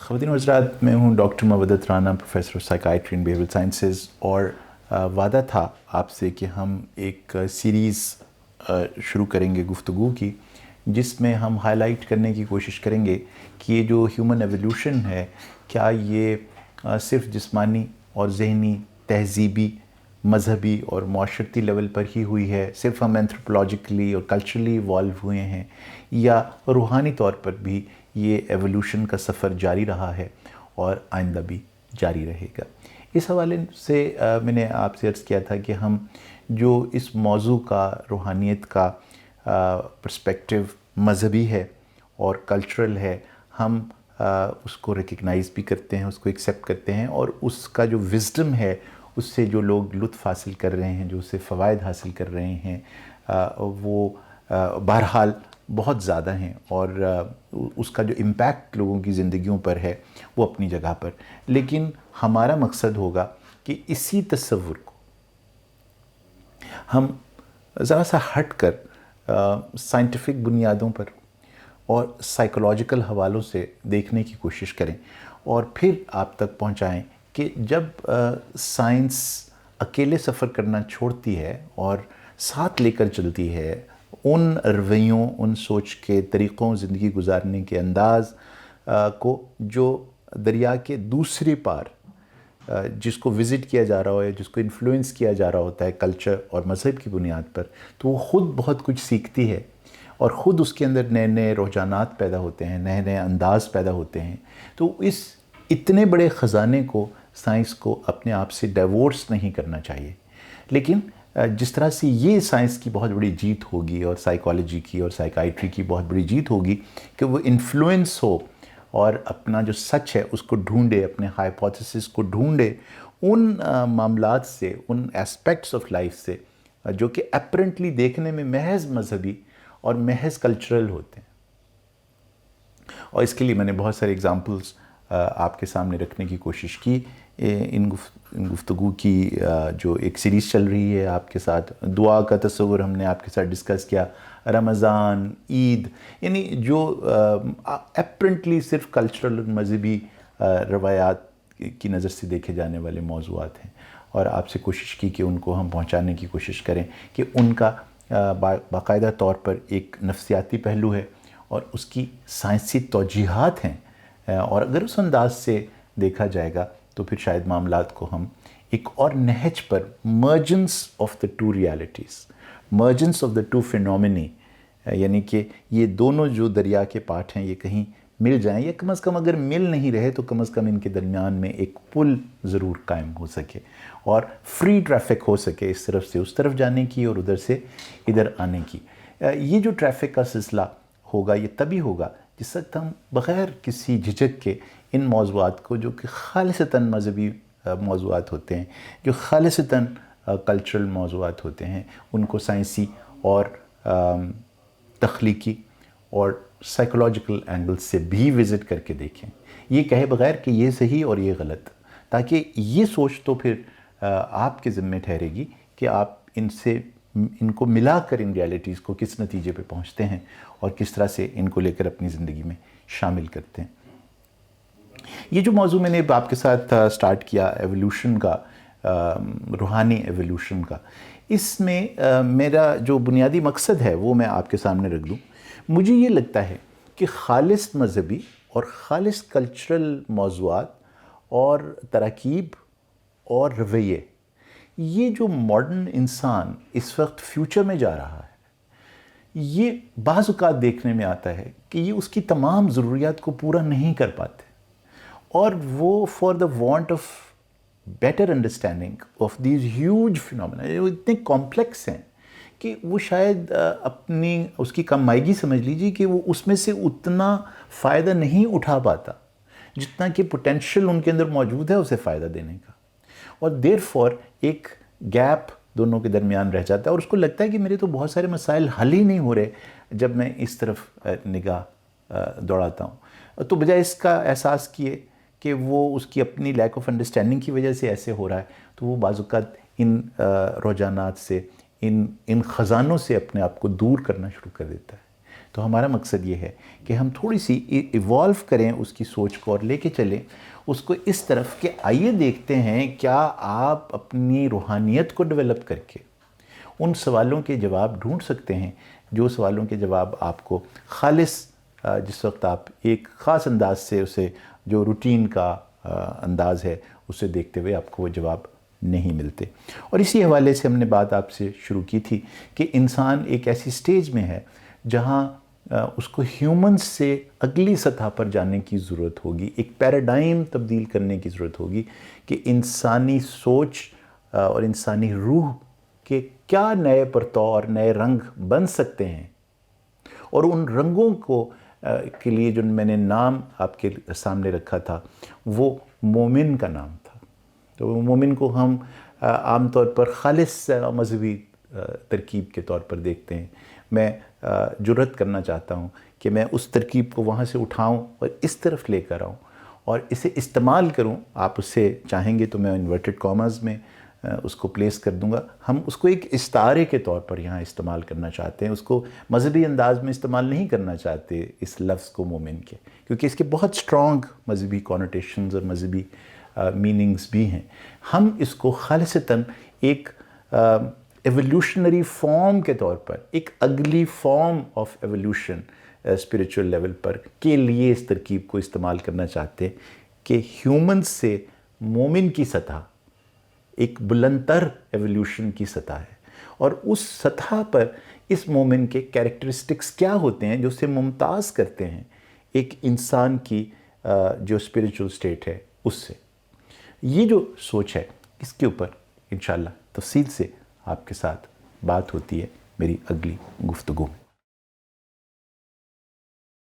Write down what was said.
خواتین و حضرات، میں ہوں doctor Mavaddat Rana, professor of psychiatry and behavioural sciences, اور وعدہ تھا آپ سے کہ ہم ایک سیریز شروع کریں گے گفتگو کی، جس میں ہم ہائی لائٹ کرنے کی کوشش کریں گے کہ یہ جو ہیومن ایولیوشن ہے، کیا یہ صرف جسمانی اور ذہنی، تہذیبی، مذہبی اور معاشرتی لیول پر ہی ہوئی ہے، صرف ہم اینتھروپولوجیکلی اور کلچرلی ایوالو ہوئے ہیں، یا روحانی طور پر بھی یہ ایولیوشن کا سفر جاری رہا ہے اور آئندہ بھی جاری رہے گا۔ اس حوالے سے میں نے آپ سے عرض کیا تھا کہ ہم جو اس موضوع کا، روحانیت کا پرسپیکٹو مذہبی ہے اور کلچرل ہے، ہم اس کو ریکگنائز بھی کرتے ہیں، اس کو ایکسیپٹ کرتے ہیں، اور اس کا جو وزڈم ہے، اس سے جو لوگ لطف حاصل کر رہے ہیں، جو اس سے فوائد حاصل کر رہے ہیں، وہ بہرحال بہت زیادہ ہیں، اور اس کا جو امپیکٹ لوگوں کی زندگیوں پر ہے وہ اپنی جگہ پر۔ لیکن ہمارا مقصد ہوگا کہ اسی تصور کو ہم ذرا سا ہٹ کر سائنٹیفک بنیادوں پر اور سائیکولوجیکل حوالوں سے دیکھنے کی کوشش کریں، اور پھر آپ تک پہنچائیں کہ جب سائنس اکیلے سفر کرنا چھوڑتی ہے اور ساتھ لے کر چلتی ہے ان رویوں، ان سوچ کے طریقوں، زندگی گزارنے کے انداز کو، جو دریا کے دوسری پار جس کو وزٹ کیا جا رہا ہے، جس کو انفلوئنس کیا جا رہا ہوتا ہے کلچر اور مذہب کی بنیاد پر، تو وہ خود بہت کچھ سیکھتی ہے، اور خود اس کے اندر نئے نئے رجحانات پیدا ہوتے ہیں، نئے نئے انداز پیدا ہوتے ہیں۔ تو اس اتنے بڑے خزانے کو، سائنس کو اپنے آپ سے ڈائیورس نہیں کرنا چاہیے۔ لیکن جس طرح سے یہ سائنس کی بہت بڑی جیت ہوگی، اور سائیکالوجی کی اور سائیکائٹری کی بہت بڑی جیت ہوگی کہ وہ انفلوئنس ہو اور اپنا جو سچ ہے اس کو ڈھونڈے، اپنے ہائپوتھیسس کو ڈھونڈے ان معاملات سے، ان ایسپیکٹس آف لائف سے جو کہ اپرنٹلی دیکھنے میں محض مذہبی اور محض کلچرل ہوتے ہیں۔ اور اس کے لیے میں نے بہت سارے ایگزامپلس آپ کے سامنے رکھنے کی کوشش کی۔ ان گفتگو کی جو ایک سیریز چل رہی ہے آپ کے ساتھ، دعا کا تصور ہم نے آپ کے ساتھ ڈسکس کیا، رمضان، عید، یعنی جو اپرنٹلی صرف کلچرل اور مذہبی روایات کی نظر سے دیکھے جانے والے موضوعات ہیں، اور آپ سے کوشش کی کہ ان کو ہم پہنچانے کی کوشش کریں کہ ان کا باقاعدہ طور پر ایک نفسیاتی پہلو ہے اور اس کی سائنسی توجیہات ہیں، اور اگر اس انداز سے دیکھا جائے گا تو پھر شاید معاملات کو ہم ایک اور نہج پر، mergence of the two realities, mergence of the two phenomena, یعنی کہ یہ دونوں جو دریا کے پارٹ ہیں یہ کہیں مل جائیں، یا کم از کم اگر مل نہیں رہے تو کم از کم ان کے درمیان میں ایک پل ضرور قائم ہو سکے، اور فری ٹریفک ہو سکے اس طرف سے اس طرف جانے کی اور ادھر سے ادھر آنے کی۔ یہ جو ٹریفک کا سلسلہ ہوگا یہ تبھی ہوگا جس وقت ہم بغیر کسی جھجک کے ان موضوعات کو، جو کہ خالصتاً مذہبی موضوعات ہوتے ہیں، جو خالصتاً کلچرل موضوعات ہوتے ہیں، ان کو سائنسی اور تخلیقی اور سائیکولوجیکل اینگل سے بھی وزٹ کر کے دیکھیں، یہ کہے بغیر کہ یہ صحیح اور یہ غلط، تاکہ یہ سوچ تو پھر آپ کے ذمے ٹھہرے گی کہ آپ ان کو ملا کر ان ریالٹیز کو کس نتیجے پہ پہنچتے ہیں اور کس طرح سے ان کو لے کر اپنی زندگی میں شامل کرتے ہیں۔ یہ جو موضوع میں نے آپ کے ساتھ سٹارٹ کیا ایولیوشن کا، روحانی ایولیوشن کا، اس میں میرا جو بنیادی مقصد ہے وہ میں آپ کے سامنے رکھ دوں۔ مجھے یہ لگتا ہے کہ خالص مذہبی اور خالص کلچرل موضوعات اور تراکیب اور رویے، یہ جو ماڈرن انسان اس وقت فیوچر میں جا رہا ہے، یہ بعض اوقات دیکھنے میں آتا ہے کہ یہ اس کی تمام ضروریات کو پورا نہیں کر پاتے، اور وہ for the want of better understanding of these huge phenomena, وہ اتنے کمپلیکس ہیں کہ وہ شاید اپنی اس کی کم مائگی سمجھ لیجیے کہ وہ اس میں سے اتنا فائدہ نہیں اٹھا پاتا جتنا کہ پوٹینشیل ان کے اندر موجود ہے اسے فائدہ دینے کا، اور دیر فور ایک گیپ دونوں کے درمیان رہ جاتا ہے، اور اس کو لگتا ہے کہ میرے تو بہت سارے مسائل حل ہی نہیں ہو رہے جب میں اس طرف نگاہ دوڑاتا ہوں، تو بجائے اس کا احساس کیے کہ وہ اس کی اپنی لیک آف انڈرسٹینڈنگ کی وجہ سے ایسے ہو رہا ہے، تو وہ بعض اوقات ان رجحانات سے، ان خزانوں سے اپنے آپ کو دور کرنا شروع کر دیتا ہے۔ تو ہمارا مقصد یہ ہے کہ ہم تھوڑی سی ایوالو کریں اس کی سوچ کو اور لے کے چلیں اس کو اس طرف کہ آئیے دیکھتے ہیں کیا آپ اپنی روحانیت کو ڈیولپ کر کے ان سوالوں کے جواب ڈھونڈ سکتے ہیں جو سوالوں کے جواب آپ کو خالص جس وقت آپ ایک خاص انداز سے اسے جو روٹین کا انداز ہے اسے دیکھتے ہوئے آپ کو وہ جواب نہیں ملتے۔ اور اسی حوالے سے ہم نے بات آپ سے شروع کی تھی کہ انسان ایک ایسی سٹیج میں ہے جہاں اس کو ہیومنز سے اگلی سطح پر جانے کی ضرورت ہوگی، ایک پیراڈائم تبدیل کرنے کی ضرورت ہوگی کہ انسانی سوچ اور انسانی روح کے کیا نئے پرتو نئے رنگ بن سکتے ہیں، اور ان رنگوں کو کے لیے جو میں نے نام آپ کے سامنے رکھا تھا وہ مومن کا نام تھا۔ تو مومن کو ہم عام طور پر خالص مذہبی ترکیب کے طور پر دیکھتے ہیں۔ میں جرأت کرنا چاہتا ہوں کہ میں اس ترکیب کو وہاں سے اٹھاؤں اور اس طرف لے کر آؤں اور اسے استعمال کروں۔ آپ اسے چاہیں گے تو میں انورٹڈ کاماز میں اس کو پلیس کر دوں گا۔ ہم اس کو ایک استعارے کے طور پر یہاں استعمال کرنا چاہتے ہیں، اس کو مذہبی انداز میں استعمال نہیں کرنا چاہتے اس لفظ کو مومن کے، کیونکہ اس کے بہت سٹرونگ مذہبی کونوٹیشنز اور مذہبی میننگز بھی ہیں۔ ہم اس کو خالصتاً ایک ایولیوشنری فارم کے طور پر، ایک اگلی form of evolution spiritual level پر کے لیے اس ترکیب کو استعمال کرنا چاہتے ہیں کہ ہیومن سے مومن کی سطح ایک بلندتر ایولیوشن کی سطح ہے، اور اس سطح پر اس مومن کے کیریکٹرسٹکس کیا ہوتے ہیں جو اسے ممتاز کرتے ہیں ایک انسان کی جو اسپریچول سٹیٹ ہے اس سے۔ یہ جو سوچ ہے اس کے اوپر انشاءاللہ تفصیل سے آپ کے ساتھ بات ہوتی ہے میری اگلی گفتگو میں۔